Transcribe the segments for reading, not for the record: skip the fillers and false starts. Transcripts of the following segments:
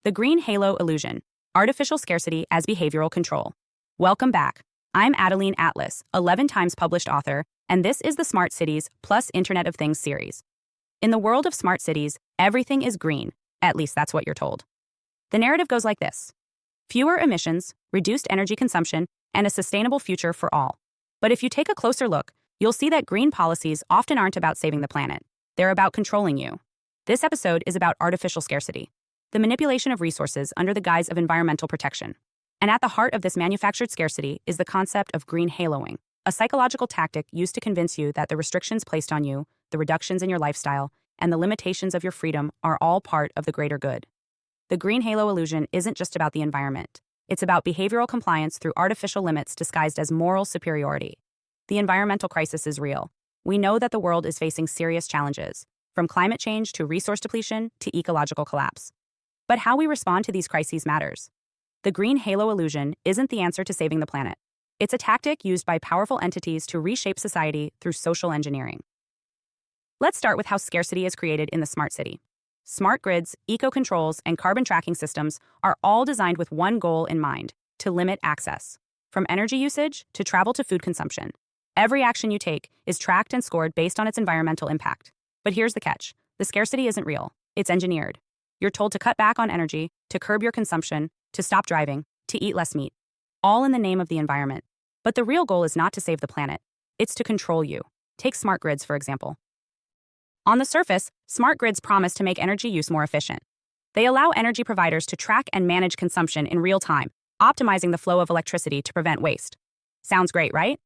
The Green Halo Illusion, Artificial Scarcity as Behavioral Control. Welcome back. I'm Adeline Atlas, 11 times published author, and this is the Smart Cities plus Internet of Things series. In the world of smart cities, everything is green, at least that's what you're told. The narrative goes like this: fewer emissions, reduced energy consumption, and a sustainable future for all. But if you take a closer look, you'll see that green policies often aren't about saving the planet. They're about controlling you. This episode is about artificial scarcity, the manipulation of resources under the guise of environmental protection. And at the heart of this manufactured scarcity is the concept of green haloing, a psychological tactic used to convince you that the restrictions placed on you, the reductions in your lifestyle, and the limitations of your freedom are all part of the greater good. The green halo illusion isn't just about the environment. It's about behavioral compliance through artificial limits disguised as moral superiority. The environmental crisis is real. We know that the world is facing serious challenges, from climate change to resource depletion to ecological collapse. But how we respond to these crises matters. The green halo illusion isn't the answer to saving the planet. It's a tactic used by powerful entities to reshape society through social engineering. Let's start with how scarcity is created in the smart city. Smart grids, eco-controls, and carbon tracking systems are all designed with one goal in mind: to limit access. From energy usage to travel to food consumption, every action you take is tracked and scored based on its environmental impact. But here's the catch: the scarcity isn't real, it's engineered. You're told to cut back on energy, to curb your consumption, to stop driving, to eat less meat, all in the name of the environment. But the real goal is not to save the planet, it's to control you. Take smart grids, for example. On the surface, smart grids promise to make energy use more efficient. They allow energy providers to track and manage consumption in real time, optimizing the flow of electricity to prevent waste. Sounds great, right?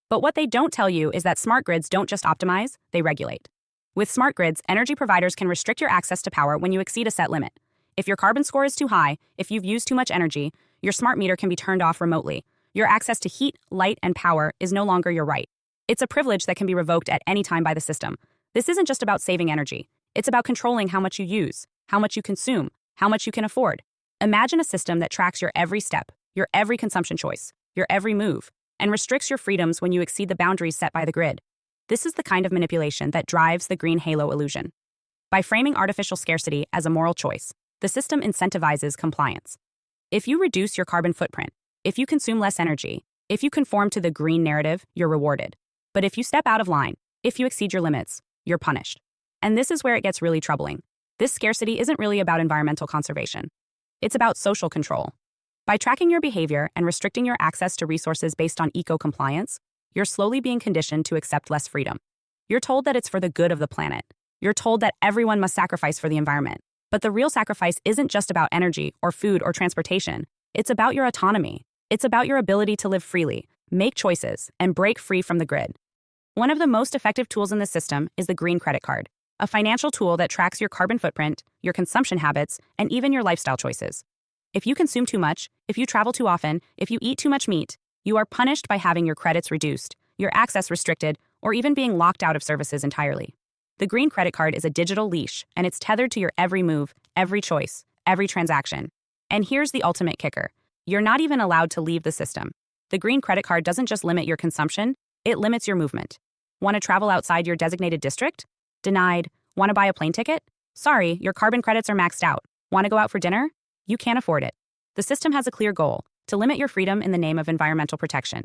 But what they don't tell you is that smart grids don't just optimize, they regulate. With smart grids, energy providers can restrict your access to power when you exceed a set limit. If your carbon score is too high, if you've used too much energy, your smart meter can be turned off remotely. Your access to heat, light, and power is no longer your right. It's a privilege that can be revoked at any time by the system. This isn't just about saving energy. It's about controlling how much you use, how much you consume, how much you can afford. Imagine a system that tracks your every step, your every consumption choice, your every move, and restricts your freedoms when you exceed the boundaries set by the grid. This is the kind of manipulation that drives the green halo illusion. By framing artificial scarcity as a moral choice, the system incentivizes compliance. If you reduce your carbon footprint, if you consume less energy, if you conform to the green narrative, you're rewarded. But if you step out of line, if you exceed your limits, you're punished. And this is where it gets really troubling. This scarcity isn't really about environmental conservation. It's about social control. By tracking your behavior and restricting your access to resources based on eco-compliance, you're slowly being conditioned to accept less freedom. You're told that it's for the good of the planet. You're told that everyone must sacrifice for the environment. But the real sacrifice isn't just about energy or food or transportation. It's about your autonomy. It's about your ability to live freely, make choices, and break free from the grid. One of the most effective tools in this system is the green credit card, a financial tool that tracks your carbon footprint, your consumption habits, and even your lifestyle choices. If you consume too much, if you travel too often, if you eat too much meat, you are punished by having your credits reduced, your access restricted, or even being locked out of services entirely. The green credit card is a digital leash, and it's tethered to your every move, every choice, every transaction. And here's the ultimate kicker: you're not even allowed to leave the system. The green credit card doesn't just limit your consumption, it limits your movement. Want to travel outside your designated district? Denied. Want to buy a plane ticket? Sorry, your carbon credits are maxed out. Want to go out for dinner? You can't afford it. The system has a clear goal: to limit your freedom in the name of environmental protection.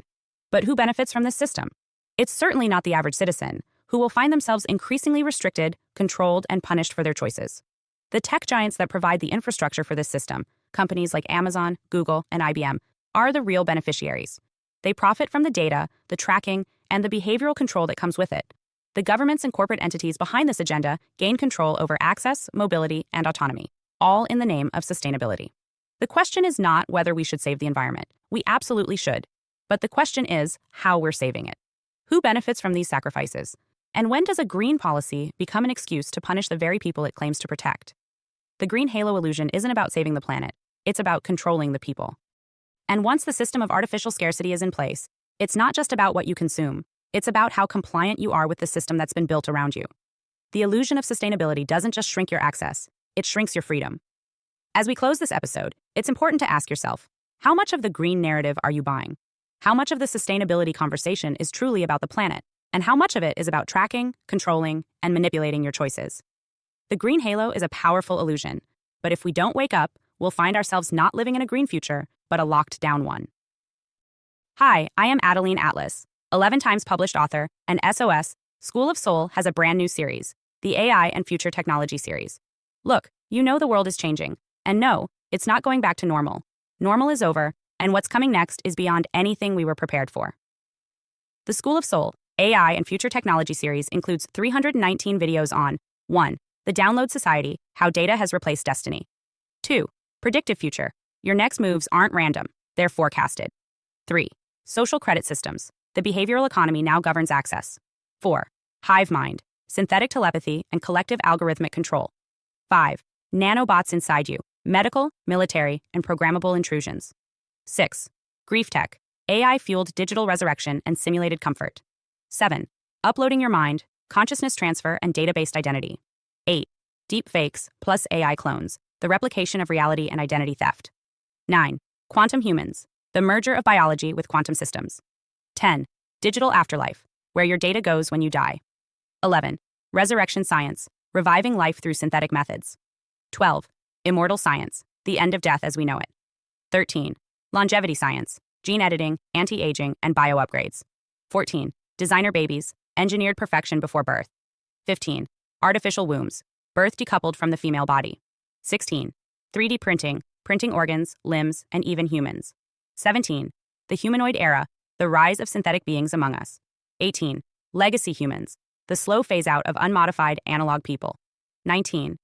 But who benefits from this system? It's certainly not the average citizen, who will find themselves increasingly restricted, controlled, and punished for their choices. The tech giants that provide the infrastructure for this system, companies like Amazon, Google, and IBM, are the real beneficiaries. They profit from the data, the tracking, and the behavioral control that comes with it. The governments and corporate entities behind this agenda gain control over access, mobility, and autonomy, all in the name of sustainability. The question is not whether we should save the environment. We absolutely should. But the question is how we're saving it. Who benefits from these sacrifices? And when does a green policy become an excuse to punish the very people it claims to protect? The green halo illusion isn't about saving the planet. It's about controlling the people. And once the system of artificial scarcity is in place, it's not just about what you consume. It's about how compliant you are with the system that's been built around you. The illusion of sustainability doesn't just shrink your access, it shrinks your freedom. As we close this episode, it's important to ask yourself, how much of the green narrative are you buying? How much of the sustainability conversation is truly about the planet? And how much of it is about tracking, controlling, and manipulating your choices? The green halo is a powerful illusion, but if we don't wake up, we'll find ourselves not living in a green future, but a locked-down one. Hi, I am Adeline Atlas, 11 times published author, and SOS, School of Soul has a brand new series, the AI and Future Technology series. Look, you know the world is changing, and no, it's not going back to normal. Normal is over, and what's coming next is beyond anything we were prepared for. The School of Soul, AI and Future Technology series includes 319 videos on 1. The Download Society, How Data Has Replaced Destiny. 2. Predictive Future, Your next moves aren't random, they're forecasted. 3. Social Credit Systems, The Behavioral Economy Now Governs Access. 4. Hive Mind, Synthetic Telepathy and Collective Algorithmic Control. 5. Nanobots Inside You, Medical, Military, and Programmable Intrusions. 6. Grief Tech, AI-fueled digital resurrection and simulated comfort. 7. Uploading Your Mind, Consciousness Transfer and Data-Based Identity. 8. Deep Fakes plus AI Clones, The Replication of Reality and Identity Theft. 9. Quantum Humans, The Merger of Biology with Quantum Systems. 10. Digital Afterlife, Where Your Data Goes When You Die. 11. Resurrection Science, Reviving Life Through Synthetic Methods. 12. Immortal Science, The End of Death as We Know It. 13. Longevity Science, Gene Editing, Anti-Aging, and Bio-Upgrades. 14. Designer Babies, Engineered Perfection Before Birth. 15. Artificial Wombs, Birth Decoupled from the Female Body. 16. 3D Printing, Printing Organs, Limbs, and even humans. 17. The Humanoid Era, The Rise of Synthetic Beings Among Us. 18. Legacy Humans, The Slow Phase-Out of Unmodified Analog People. 19.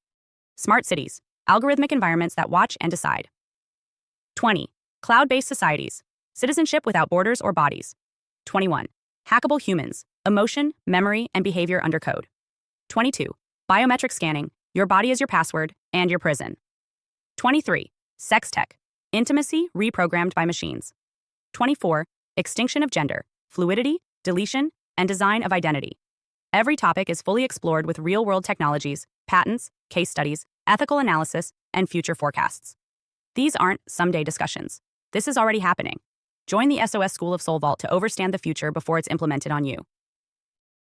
Smart Cities, Algorithmic Environments That Watch and Decide. 20. Cloud-Based Societies, Citizenship Without Borders or Bodies. 21. Hackable Humans, Emotion, Memory, and Behavior Under Code. 22. Biometric Scanning, Your Body is Your Password and Your Prison. 23. Sex Tech, Intimacy Reprogrammed by Machines. 24. Extinction of Gender, Fluidity, Deletion, and Design of Identity. Every topic is fully explored with real-world technologies, patents, case studies, ethical analysis, and future forecasts. These aren't someday discussions. This is already happening. Join the SOS School of Soul Vault to overstand the future before it's implemented on you.